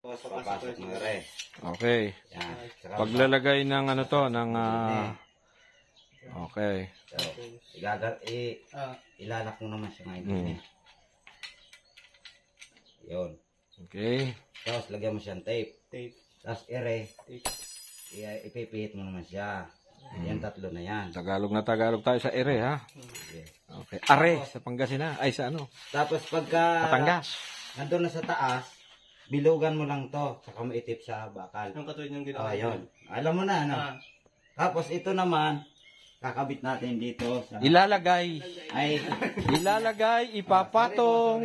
Papasok mo rin. Okay. Yan. Paglalagay ng ano to, ng okay. So, ilalak mo naman siya ngayon. Yun. Okay. Tapos lagyan mo siyang tape. Tapos ipipihit mo naman siya. Yan, tatlo na yan. Tagalog na Tagalog tayo sa ere, ha? Yes. Okay. Are, sa Pangasinan. Ay, sa ano? Tapos pagka Batangas. nandun na sa taas, bilugan mo lang to. Saka mo itip sa bakal. Yung katulad yung ginawa. Yun. Alam mo na, ano? Tapos ito naman, kakabit natin dito. Sa... Ilalagay, ipapatong,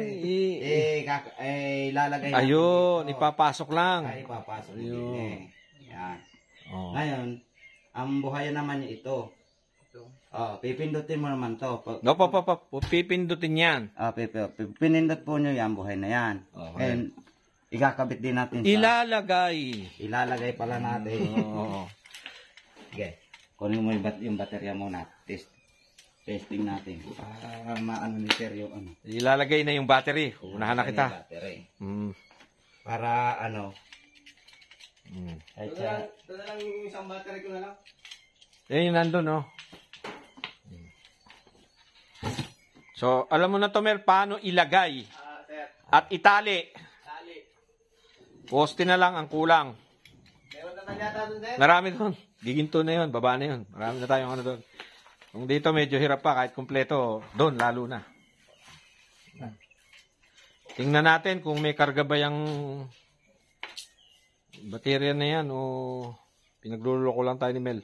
ilalagay natin ayun, dito. ipapasok lang. Ipapasok Ayun. din. Yan. Oh. Ngayon, ang buhayan naman niya ito. Pipindutin mo naman to. No, pipindutin yan. Pinindot po nyo yan, buhay na yan. Okay. And, ikakabit din natin Ilalagay pala natin. Oo. Okay. Kunin mo yung baterya muna. Testing natin. Para maano ni sir yung ano. Ilalagay na yung battery. Unahan na kita. Battery. Para ano. Ito na lang yung isang battery ko na lang. yun nandun, no? So, alam mo na to, Mer, paano ilagay Sir. at itali. Tali. Poste na lang ang kulang. Meron naman yata dun, sir. Marami doon. Giginto na yun, baba na yun. Marami na tayong ano doon. Kung dito medyo hirap pa, kahit kumpleto, doon lalo na. Tingnan natin kung may karga ba yung baterya na yan o pinagluloko lang tayo ni Mel.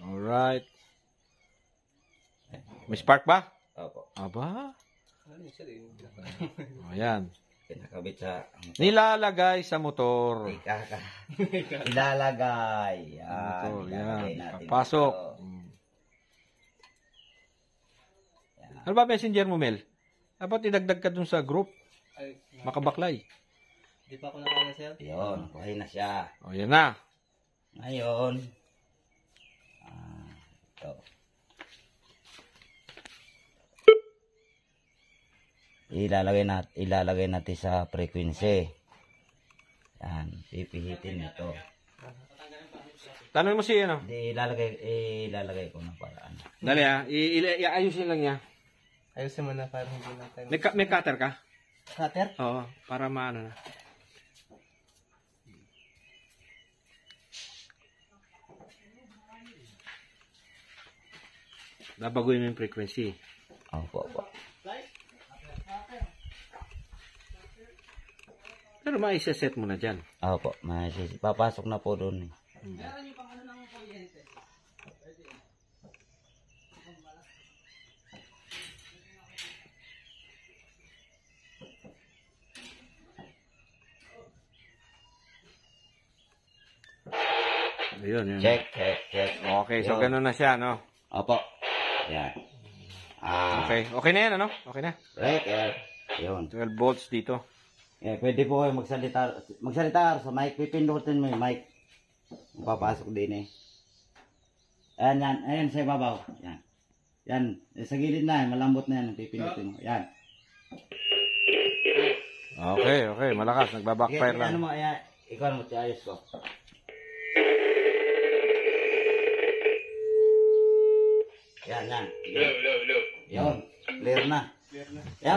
Alright. May spark ba? Opo. Aba? Ayan. Pinakabit sa... Nilalagay sa motor. Ilalagay. Motor, Ilalagay yan. natin Papasok. dito. Ano ba messenger mo, Mel? Dapat idagdag ka dun sa group. Ay, Makabaklay. di pa ako nakaya, sir. Yun. Buhay na siya. O, yan na. Ngayon. Ito. Ilalagay natin sa frequency. Yan, pipihitin ito. Tanong mo si ano? Di ilalagay ko ng paraan. Dali ha, iayusin lang niya. Ayusin mo na para hindi natin. May cutter ka? Cutter? Oo, para maano na. Babaguhin mo yung frequency. Opo. Pero maisaset mo na dyan. Opo, papasok na po doon. Ayun, yun. Check. Okay, so ganun na siya, no? Opo. Yan. Okay na yan, ano? Okay na. Breaker. Yun. 12 volts dito. Pwede po kayo magsalita sa mic. Pipindutin mo yung mic. Papasok din Ayan sa ibabaw. Yan. Sa gilid na, malambot na yan. Pipindutin mo. Yan. Okay. Malakas. Nagbabackfire lang. Ano mo, ikaw mo, ayos ko. Yan. Yun. Clear na. Yan.